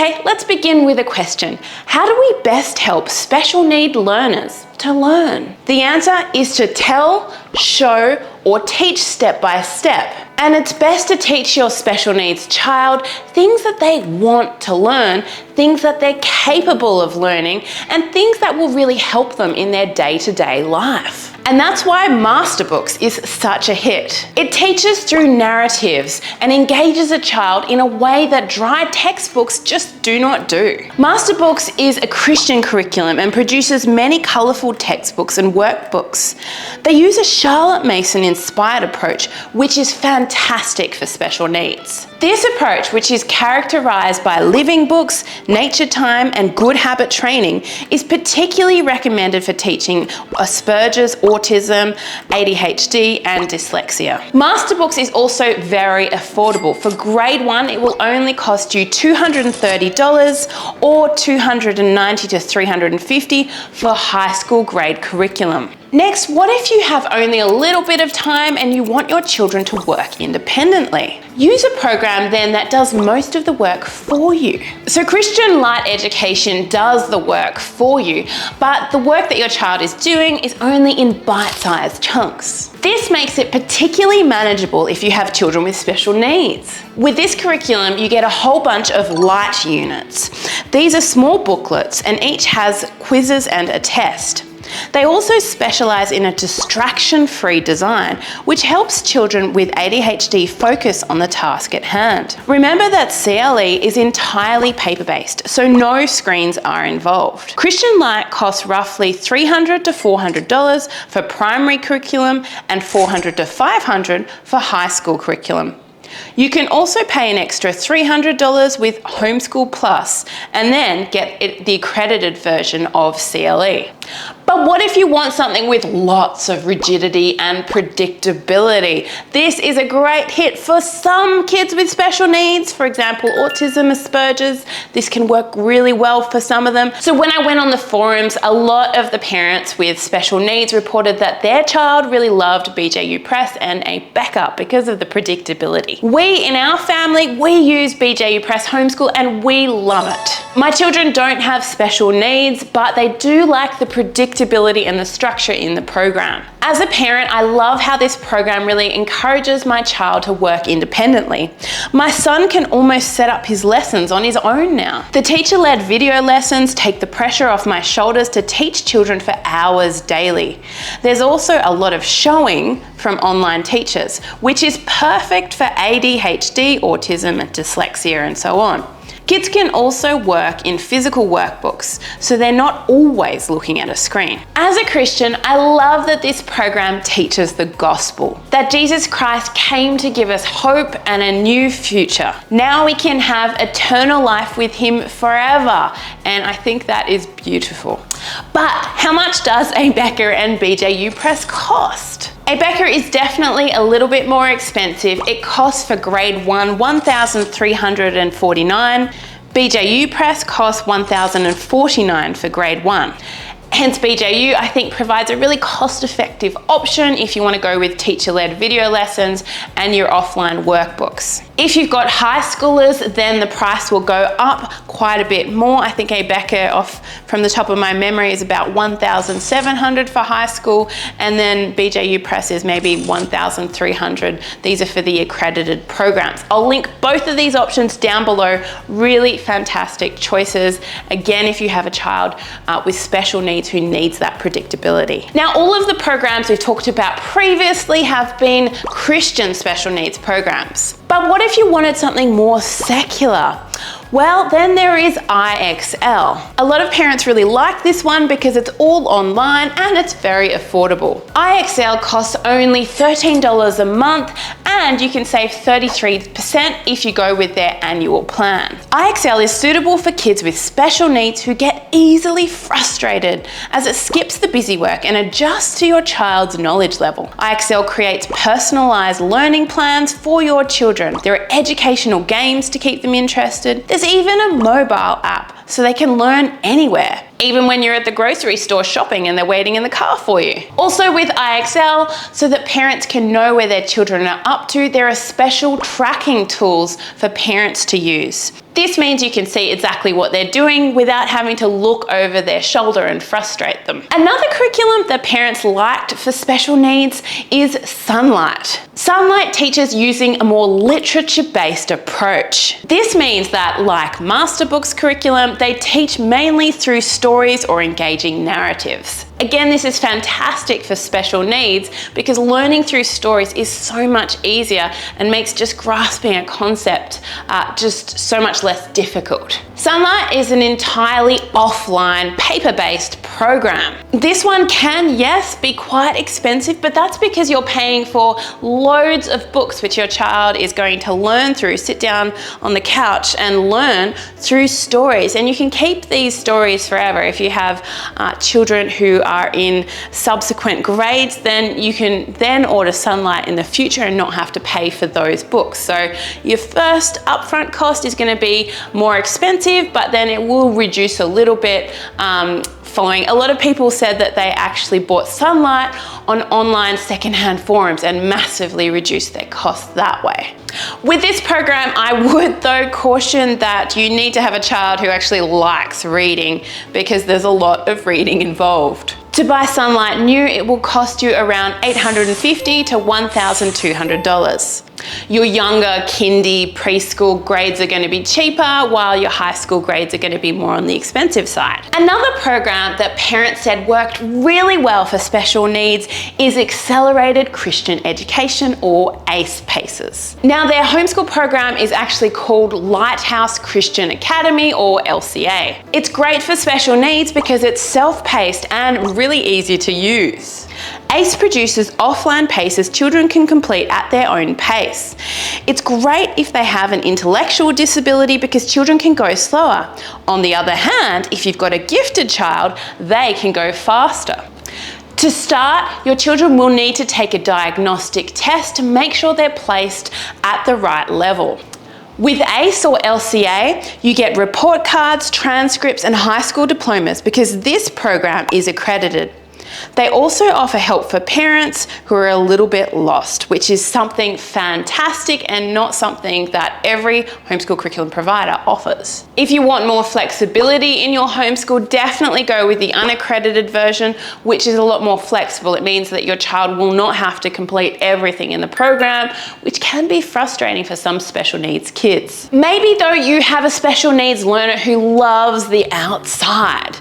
Okay, let's begin with a question. How do we best help special need learners to learn? The answer is to tell, show, or teach step by step. And it's best to teach your special needs child things that they want to learn, things that they're capable of learning, and things that will really help them in their day-to-day life. And that's why Masterbooks is such a hit. It teaches through narratives and engages a child in a way that dry textbooks just do not do. Masterbooks is a Christian curriculum and produces many colourful textbooks and workbooks. They use a Charlotte Mason-inspired approach, which is fantastic for special needs. This approach, which is characterised by living books, nature time, and good habit training, is particularly recommended for teaching Asperger's, autism, ADHD, and dyslexia. Masterbooks is also very affordable. For grade 1, it will only cost you $230 or $290 to $350 for high school grade curriculum. Next, what if you have only a little bit of time and you want your children to work independently? Use a program then that does most of the work for you. So Christian Light Education does the work for you, but the work that your child is doing is only in bite-sized chunks. This makes it particularly manageable if you have children with special needs. With this curriculum, you get a whole bunch of light units. These are small booklets and each has quizzes and a test. They also specialise in a distraction-free design, which helps children with ADHD focus on the task at hand. Remember that CLE is entirely paper-based, so no screens are involved. Christian Light costs roughly $300 to $400 for primary curriculum and $400 to $500 for high school curriculum. You can also pay an extra $300 with Homeschool Plus and then get the accredited version of CLE. But what if you want something with lots of rigidity and predictability? This is a great hit for some kids with special needs, for example, autism, Asperger's. This can work really well for some of them. So when I went on the forums, a lot of the parents with special needs reported that their child really loved BJU Press and a backup because of the predictability. We in our family, we use BJU Press Homeschool and we love it. My children don't have special needs, but they do like the predictability and the structure in the program. As a parent, I love how this program really encourages my child to work independently. My son can almost set up his lessons on his own now. The teacher-led video lessons take the pressure off my shoulders to teach children for hours daily. There's also a lot of showing from online teachers, which is perfect for ADHD, autism, and dyslexia, and so on. Kids can also work in physical workbooks, so they're not always looking at a screen. As a Christian, I love that this program teaches the gospel, that Jesus Christ came to give us hope and a new future. Now we can have eternal life with him forever, and I think that is beautiful. But how much does a Becker and BJU Press cost? A Becker is definitely a little bit more expensive. It costs for grade 1 $1,349. BJU Press costs $1,049 for grade 1. Hence BJU, I think, provides a really cost-effective option if you want to go with teacher-led video lessons and your offline workbooks. If you've got high schoolers, then the price will go up quite a bit more. I think a Becker, off from the top of my memory, is about $1,700 for high school, and then BJU Press is maybe $1,300. These are for the accredited programs. I'll link both of these options down below. Really fantastic choices. Again, if you have a child with special needs who needs that predictability. Now, all of the programs we've talked about previously have been Christian special needs programs. But what if you wanted something more secular? Well, then there is IXL. A lot of parents really like this one because it's all online and it's very affordable. IXL costs only $13 a month and you can save 33% if you go with their annual plan. IXL is suitable for kids with special needs who get easily frustrated as it skips the busy work and adjusts to your child's knowledge level. IXL creates personalized learning plans for your children. There are educational games to keep them interested. There's even a mobile app so they can learn anywhere, even when you're at the grocery store shopping and they're waiting in the car for you. Also with IXL, so that parents can know where their children are up to, there are special tracking tools for parents to use. This means you can see exactly what they're doing without having to look over their shoulder and frustrate them. Another curriculum that parents liked for special needs is Sunlight. Sunlight teaches using a more literature-based approach. This means that, like Masterbooks curriculum, they teach mainly through stories or engaging narratives. Again, this is fantastic for special needs because learning through stories is so much easier and makes just grasping a concept just so much less difficult. Sunlight is an entirely offline, paper-based program. This one can, yes, be quite expensive, but that's because you're paying for loads of books which your child is going to learn through, sit down on the couch and learn through stories. And you can keep these stories forever. If you have children who are in subsequent grades, then you can then order Sunlight in the future and not have to pay for those books. So your first upfront cost is going to be more expensive, but then it will reduce a little bit following. A lot of people said that they actually bought Sunlight on online secondhand forums and massively reduced their costs that way. With this program, I would though caution that you need to have a child who actually likes reading because there's a lot of reading involved. To buy Sunlight new, it will cost you around $850 to $1,200. Your younger kindy, preschool grades are going to be cheaper, while your high school grades are going to be more on the expensive side. Another program that parents said worked really well for special needs is Accelerated Christian Education, or ACE PACES. Now, their homeschool program is actually called Lighthouse Christian Academy, or LCA. It's great for special needs because it's self-paced and really easy to use. ACE produces offline paces children can complete at their own pace. It's great if they have an intellectual disability because children can go slower. On the other hand, if you've got a gifted child, they can go faster. To start, your children will need to take a diagnostic test to make sure they're placed at the right level. With ACE or LCA, you get report cards, transcripts, and high school diplomas because this program is accredited. They also offer help for parents who are a little bit lost, which is something fantastic and not something that every homeschool curriculum provider offers. If you want more flexibility in your homeschool, definitely go with the unaccredited version, which is a lot more flexible. It means that your child will not have to complete everything in the program, which can be frustrating for some special needs kids. Maybe though you have a special needs learner who loves the outside.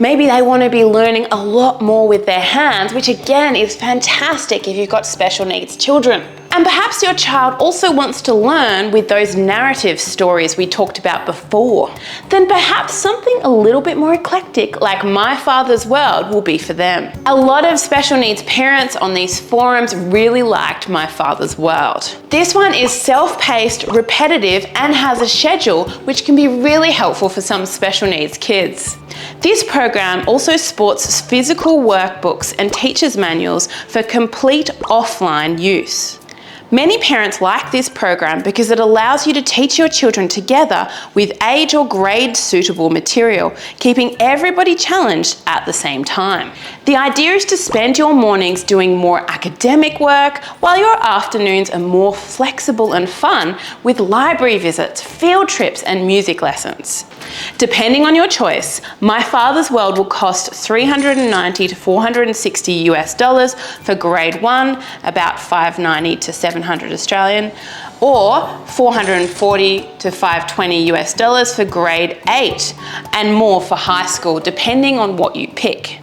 Maybe they want to be learning a lot more with their hands, which again is fantastic if you've got special needs children. And perhaps your child also wants to learn with those narrative stories we talked about before. Then perhaps something a little bit more eclectic like My Father's World will be for them. A lot of special needs parents on these forums really liked My Father's World. This one is self-paced, repetitive, and has a schedule which can be really helpful for some special needs kids. This program also sports physical workbooks and teacher's manuals for complete offline use. Many parents like this program because it allows you to teach your children together with age or grade suitable material, keeping everybody challenged at the same time. The idea is to spend your mornings doing more academic work while your afternoons are more flexible and fun with library visits, field trips, and music lessons. Depending on your choice, My Father's World will cost $390 to $460 US for grade 1, about $590 to $700 Australian, or $440 to $520 US for grade 8, and more for high school, depending on what you pick.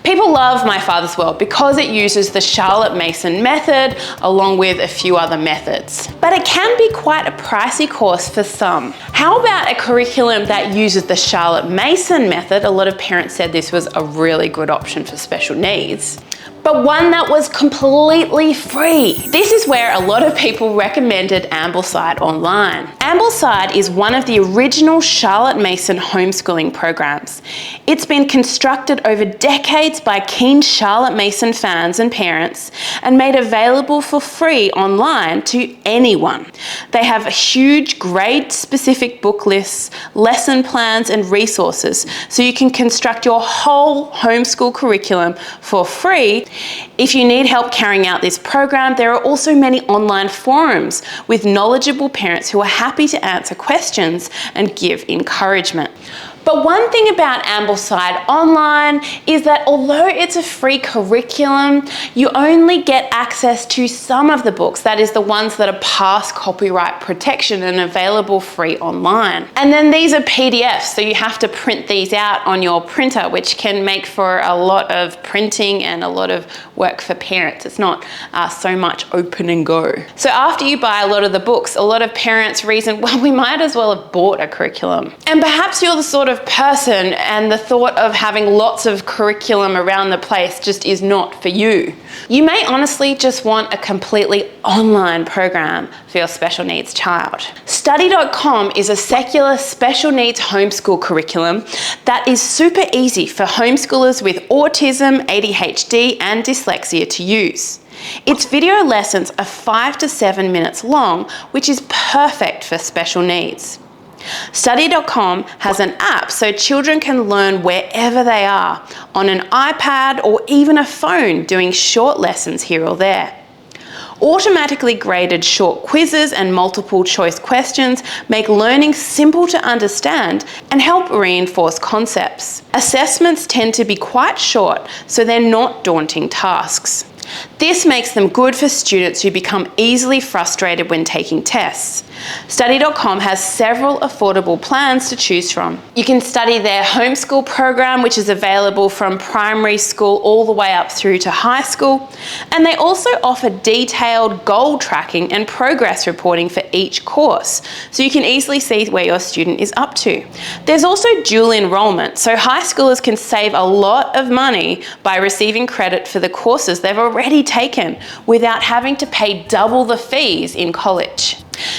People love My Father's World because it uses the Charlotte Mason method along with a few other methods. But it can be quite a pricey course for some. How about a curriculum that uses the Charlotte Mason method? A lot of parents said this was a really good option for special needs, but one that was completely free. This is where a lot of people recommended Ambleside online. Ambleside is one of the original Charlotte Mason homeschooling programs. It's been constructed over decades by keen Charlotte Mason fans and parents and made available for free online to anyone. They have huge grade-specific book lists, lesson plans, and resources, so you can construct your whole homeschool curriculum for free. If you need help carrying out this program, there are also many online forums with knowledgeable parents who are happy happy to answer questions and give encouragement. But one thing about Ambleside Online is that although it's a free curriculum, you only get access to some of the books, that is the ones that are past copyright protection and available free online. And then these are PDFs, so you have to print these out on your printer, which can make for a lot of printing and a lot of work for parents. It's not so much open and go. So after you buy a lot of the books, a lot of parents reason, well, we might as well have bought a curriculum. And perhaps you're the sort of person and the thought of having lots of curriculum around the place just is not for you. You may honestly just want a completely online program for your special needs child. Studycom is a secular special needs homeschool curriculum that is super easy for homeschoolers with autism, ADHD, and dyslexia to use. Its video lessons are 5 to 7 minutes long, which is perfect for special needs. Studycom has an app so children can learn wherever they are, on an iPad or even a phone, doing short lessons here or there. Automatically graded short quizzes and multiple choice questions make learning simple to understand and help reinforce concepts. Assessments tend to be quite short, so they're not daunting tasks. This makes them good for students who become easily frustrated when taking tests. Studycom has several affordable plans to choose from. You can study their homeschool program, which is available from primary school all the way up through to high school. And they also offer detailed goal tracking and progress reporting for each course, so you can easily see where your student is up to. There's also dual enrollment, so high schoolers can save a lot of money by receiving credit for the courses they've already taken without having to pay double the fees in college.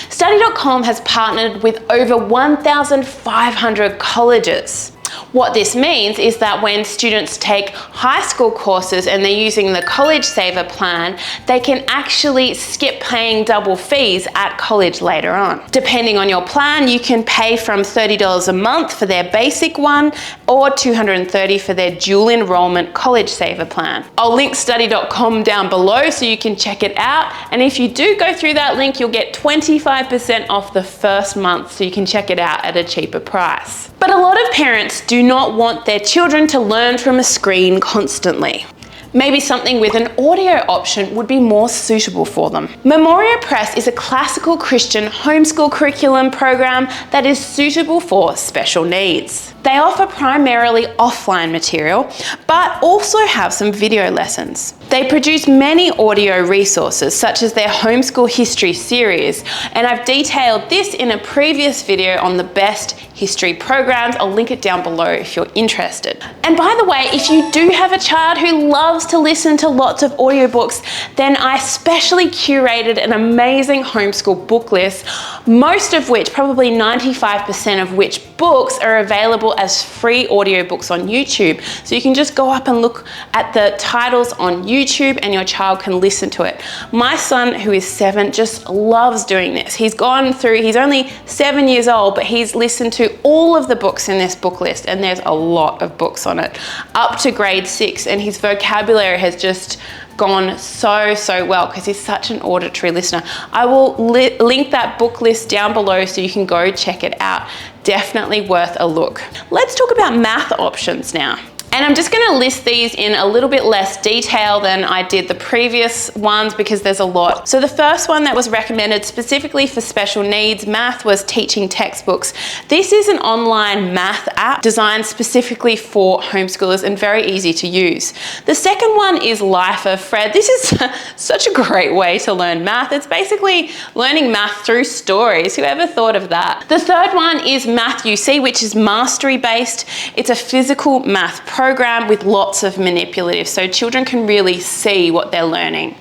Studycom has partnered with over 1,500 colleges. What this means is that when students take high school courses and they're using the College Saver plan, they can actually skip paying double fees at college later on. Depending on your plan, you can pay from $30 a month for their basic one or $230 for their dual enrollment College Saver plan. I'll link study.com down below so you can check it out. And if you do go through that link, you'll get 25% off the first month, so you can check it out at a cheaper price. But a lot of parents do not want their children to learn from a screen constantly. Maybe something with an audio option would be more suitable for them. Memoria Press is a classical Christian homeschool curriculum program that is suitable for special needs. They offer primarily offline material, but also have some video lessons. They produce many audio resources, such as their Homeschool History series, and I've detailed this in a previous video on the best history programs. I'll link it down below if you're interested. And by the way, if you do have a child who loves to listen to lots of audiobooks, then I specially curated an amazing homeschool book list, most of which, probably 95% of which books are available as free audiobooks on YouTube. So you can just go up and look at the titles on YouTube and your child can listen to it. My son, who is 7, just loves doing this. He's gone through, he's only 7 years old, but he's listened to all of the books in this book list, and there's a lot of books on it, up to grade 6, and his vocabulary has just gone so well because he's such an auditory listener. I will link that book list down below so you can go check it out. Definitely worth a look. Let's talk about math options now. And I'm just going to list these in a little bit less detail than I did the previous ones because there's a lot. So the first one that was recommended specifically for special needs math was Teaching Textbooks. This is an online math app designed specifically for homeschoolers and very easy to use. The second one is Life of Fred. This is such a great way to learn math. It's basically learning math through stories. Whoever thought of that? The third one is Math UC, which is mastery based. It's a physical math program with lots of manipulatives, so children can really see what they're learning.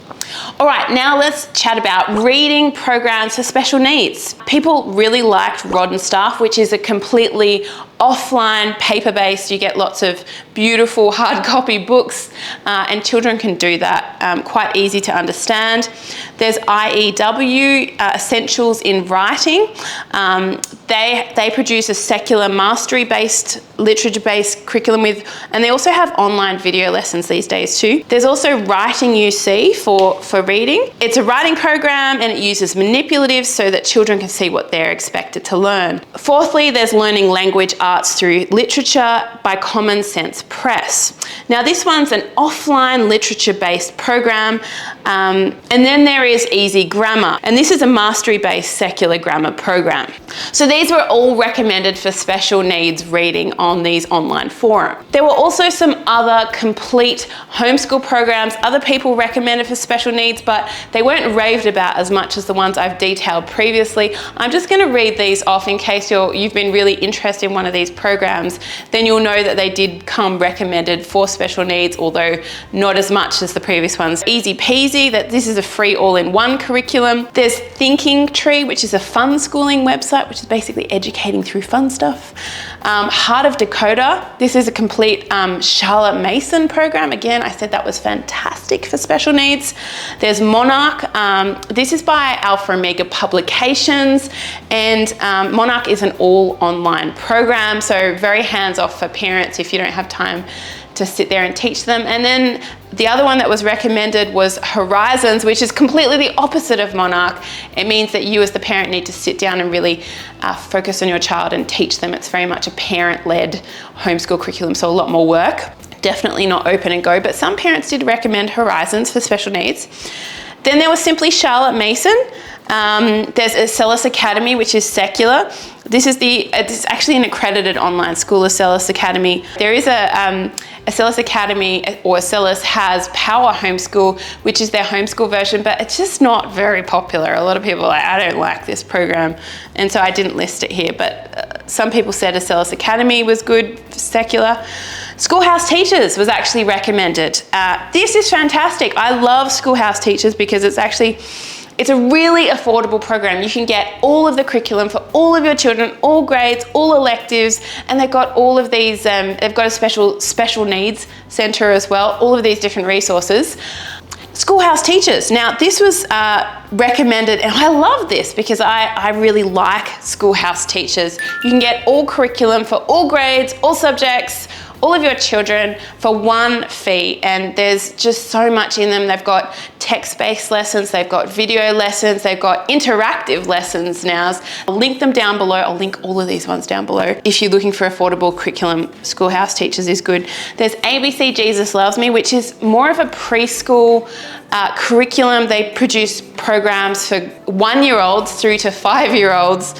All right, now let's chat about reading programs for special needs. People really liked Rod and Staff, which is a completely offline, paper-based. You get lots of beautiful hard copy books and children can do that, quite easy to understand. There's IEW, Essentials in Writing. They produce a secular mastery-based, literature-based curriculum and they also have online video lessons these days too. There's also Writing UC for for reading. It's a writing program and it uses manipulatives so that children can see what they're expected to learn. Fourthly, there's learning language arts through literature by Common Sense Press. Now this one's an offline literature-based program, and then there is Easy Grammar, and this is a mastery-based secular grammar program. So these were all recommended for special needs reading on these online forums. There were also some other complete homeschool programs other people recommended for special needs, but they weren't raved about as much as the ones I've detailed previously. I'm just going to read these off in case you've been really interested in one of these programs. Then you'll know that they did come recommended for special needs, although not as much as the previous ones. Easy Peasy, that this is a free all-in-one curriculum. There's Thinking Tree, which is a fun schooling website, which is basically educating through fun stuff. Heart of Dakota, this is a complete Charlotte Mason program. Again, I said that was fantastic for special needs. There's Monarch. This is by Alpha Omega Publications, and Monarch is an all online program, so very hands-off for parents if you don't have time to sit there and teach them. And then the other one that was recommended was Horizons, which is completely the opposite of Monarch. It means that you as the parent need to sit down and really focus on your child and teach them. It's very much a parent-led homeschool curriculum, so a lot more work. Definitely not open and go, but some parents did recommend Horizons for special needs. Then there was simply Charlotte Mason. There's Acellus Academy, which is secular. It's actually an accredited online school, Acellus Academy. There is Acellus Academy, or Acellus has Power Homeschool, which is their homeschool version, but it's just not very popular. A lot of people are like, I don't like this program, and so I didn't list it here, but some people said Acellus Academy was good for secular. Schoolhouse Teachers was actually recommended. This is fantastic. I love Schoolhouse Teachers because it's a really affordable program. You can get all of the curriculum for all of your children, all grades, all electives, and they've got all of these, they've got a special needs center as well, all of these different resources. Schoolhouse Teachers. Now this was recommended, and I love this because I really like Schoolhouse Teachers. You can get all curriculum for all grades, all subjects, all of your children for one fee, and there's just so much in them. They've got text-based lessons, they've got video lessons, they've got interactive lessons now. I'll link them down below. I'll link all of these ones down below. If you're looking for affordable curriculum, Schoolhouse Teachers is good. There's ABC Jesus Loves Me, which is more of a preschool curriculum. They produce programs for 1-year-olds through to 5-year-olds.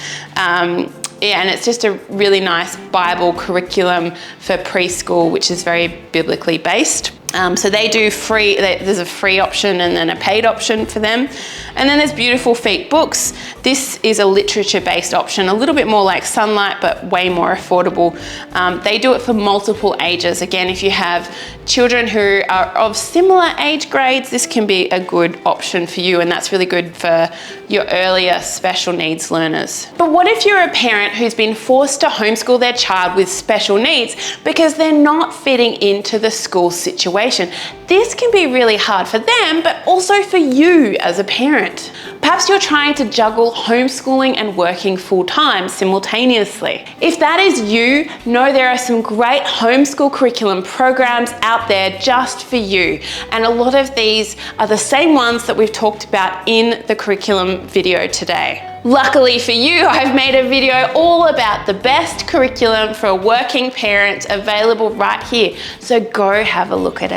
Yeah, and it's just a really nice Bible curriculum for preschool, which is very biblically based. So they do free, there's a free option and then a paid option for them. And then there's Beautiful Feet Books. This is a literature-based option, a little bit more like Sunlight, but way more affordable. They do it for multiple ages. Again, if you have children who are of similar age grades, this can be a good option for you, and that's really good for your earlier special needs learners. But what if you're a parent who's been forced to homeschool their child with special needs because they're not fitting into the school situation? This can be really hard for them, but also for you as a parent. Perhaps you're trying to juggle homeschooling and working full-time simultaneously. If that is you, know there are some great homeschool curriculum programs out there just for you. And a lot of these are the same ones that we've talked about in the curriculum video today. Luckily for you, I've made a video all about the best curriculum for a working parent available right here. So go have a look at it.